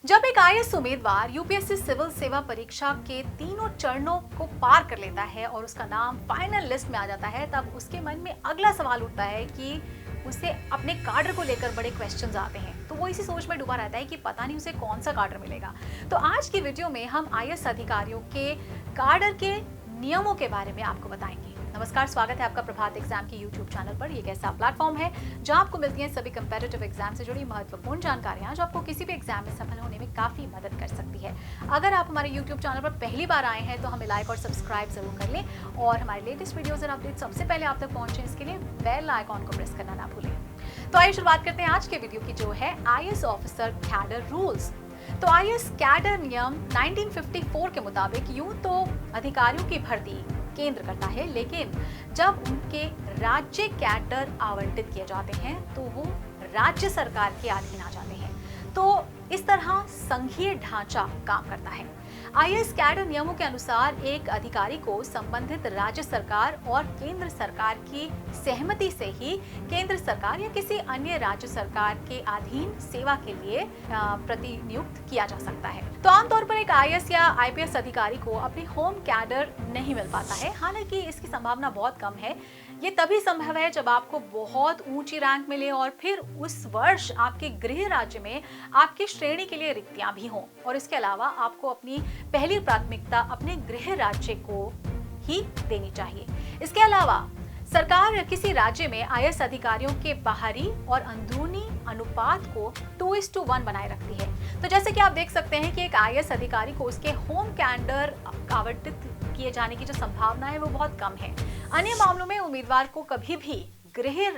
जब एक आईएएस उम्मीदवार यूपीएससी सिविल सेवा परीक्षा के तीनों चरणों को पार कर लेता है और उसका नाम फाइनल लिस्ट में आ जाता है, तब उसके मन में अगला सवाल उठता है कि उसे अपने काडर को लेकर बड़े क्वेश्चंस आते हैं। तो वो इसी सोच में डूबा रहता है कि पता नहीं उसे कौन सा काडर मिलेगा। तो आज की वीडियो में हम आईएएस अधिकारियों के काडर के नियमों के बारे में आपको बताएंगे। नमस्कार, स्वागत है आपका प्रभात एग्जाम के यूट्यूब चैनल पर। ये एक ऐसा प्लेटफॉर्म है जहां आपको मिलती हैं सभी कंपैरेटिव एग्जाम से जुड़ी महत्वपूर्ण जानकारियां जो आपको किसी भी एग्जाम में सफल होने में काफी मदद कर सकती है। अगर आप हमारे यूट्यूब चैनल पर पहली बार आए हैं तो हमें लाइक और सब्सक्राइब जरूर कर लें और हमारे लेटेस्ट वीडियोज और अपडेट सबसे पहले आप तक पहुंचे इसके लिए बेल आइकॉन को प्रेस करना ना भूलें। तो आइए शुरुआत करते हैं आज के वीडियो की, जो है आईएएस ऑफिसर कैडर रूल्स। तो आईएएस कैडर नियम 1954 के मुताबिक यूं तो अधिकारियों की भर्ती केंद्र करता है, लेकिन जब उनके राज्य कैडर आवंटित किए जाते हैं तो वो राज्य सरकार के अधीन आ जाते हैं। तो इस तरह संघीय ढांचा काम करता है। आईएएस कैडर नियमों के अनुसार एक अधिकारी को संबंधित राज्य सरकार और केंद्र सरकार की सहमति से ही केंद्र सरकार या किसी अन्य राज्य सरकार के अधीन सेवा के लिए प्रतिनियुक्त किया जा सकता है। तो आमतौर पर एक आईएएस या आईपीएस अधिकारी को अपनी होम कैडर नहीं मिल पाता है। हालांकि इसकी संभावना बहुत कम है। ये तभी संभव है जब आपको बहुत ऊंची रैंक मिले और फिर उस वर्ष आपके गृह राज्य में आपकी श्रेणी के लिए रिक्तियां भी हों। और इसके अलावा आपको अपनी पहली प्राथमिकता अपने गृह राज्य को ही देनी चाहिए। इसके अलावा सरकार किसी राज्य में आईएएस अधिकारियों के बाहरी और अंदरूनी अनुपात को 2:1 बनाए रखती है। तो जैसे कि आप देख सकते हैं कि एक आईएएस अधिकारी को उसके होम कैडर आवंटित किए जाने की जो संभावना है वो बहुत कम है। अन्य मामलों में उम्मीदवार को कभी भी गृह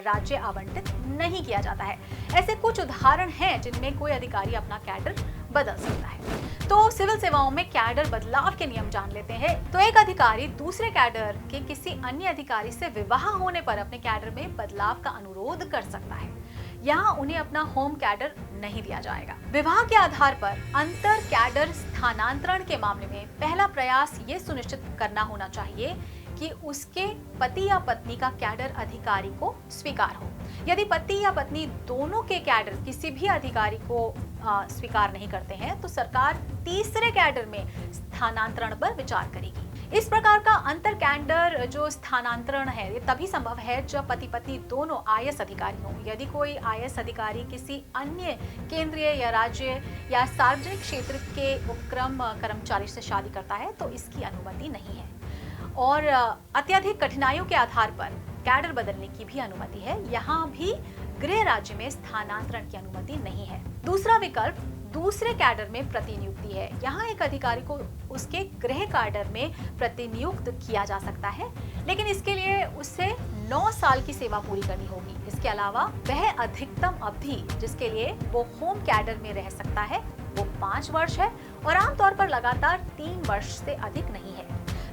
राज्य आवंटित नहीं किया जाता है। ऐसे कुछ उदाहरण हैं जिनमें कोई अधिकारी अपना कैडर बदल सकता है। तो सिविल सेवाओं में कैडर बदलाव के नियम जान लेते हैं। तो एक अधिकारी दूसरे कैडर के किसी अन्य अधिकारी से विवाह होने पर अपने कैडर में बदलाव का अनुरोध कर सकता है। यहाँ उन्हें अपना होम कैडर नहीं दिया जाएगा। विवाह के आधार पर अंतर कैडर स्थानांतरण के मामले में पहला प्रयास ये सुनिश्चित करना होना चाहिए कि उसके पति या पत्नी का कैडर अधिकारी को स्वीकार हो। यदि पति या पत्नी दोनों के कैडर किसी भी अधिकारी को स्वीकार नहीं करते हैं तो सरकार तीसरे कैडर में स्थानांतरण पर विचार करेगी। इस प्रकार का अंतर कैडर जो स्थानांतरण है ये तभी संभव है जब पति पत्नी दोनों आईएएस अधिकारी हों। यदि कोई आईएएस अधिकारी किसी अन्य केंद्रीय या राज्य या सार्वजनिक क्षेत्र के उपक्रम कर्मचारी से शादी करता है तो इसकी अनुमति नहीं है। और अत्यधिक कठिनाइयों के आधार पर कैडर बदलने की भी अनुमति है। यहाँ भी गृह राज्य में स्थानांतरण की अनुमति नहीं है। दूसरा विकल्प दूसरे कैडर में प्रतिनियुक्ति है। यहाँ एक अधिकारी को उसके गृह कैडर में प्रतिनियुक्त किया जा सकता है, लेकिन इसके लिए उसे 9 साल की सेवा पूरी करनी होगी। इसके अलावा वह अधिकतम अवधि जिसके लिए वो होम कैडर में रह सकता है वो 5 वर्ष है और आमतौर पर लगातार 3 वर्ष से अधिक नहीं है।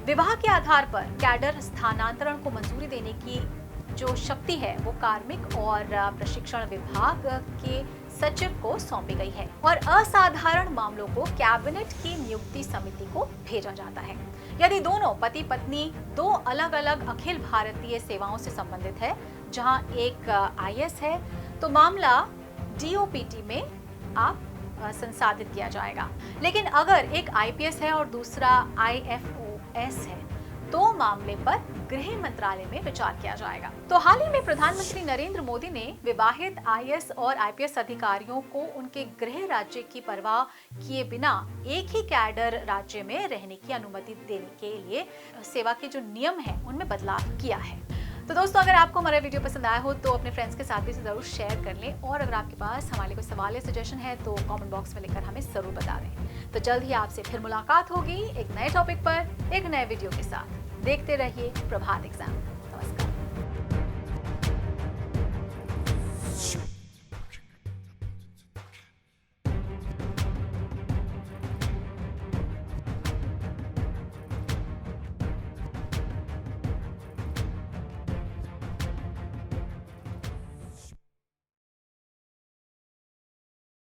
विवाह के आधार पर कैडर स्थानांतरण को मंजूरी देने की जो शक्ति है वो कार्मिक और प्रशिक्षण विभाग के सचिव को सौंपी गई है और असाधारण मामलों को कैबिनेट की नियुक्ति समिति को भेजा जाता है। यदि दोनों पति पत्नी दो अलग अलग अखिल भारतीय सेवाओं से संबंधित है, जहां एक आईएएस है, तो मामला डीओपीटी में आप संसाधित किया जाएगा। लेकिन अगर एक आईपीएस है और दूसरा आईएफओएस है तो मामले पर गृह मंत्रालय में विचार किया जाएगा। तो हाल ही में प्रधानमंत्री नरेंद्र मोदी ने विवाहित आईएएस और आईपीएस अधिकारियों को उनके गृह राज्य की परवाह किए बिना एक ही कैडर राज्य में रहने की अनुमति देने के लिए सेवा के जो नियम है उनमें बदलाव किया है। तो दोस्तों, अगर आपको हमारा वीडियो पसंद आया हो तो अपने फ्रेंड्स के साथ भी जरूर शेयर कर लें और अगर आपके पास हमारे लिए कोई सवाल या सजेशन है तो कमेंट बॉक्स में लिखकर हमें जरूर बता दें। तो जल्द ही आपसे फिर मुलाकात होगी एक नए टॉपिक पर एक नए वीडियो के साथ। देखते रहिए प्रभात एग्जाम। नमस्कार।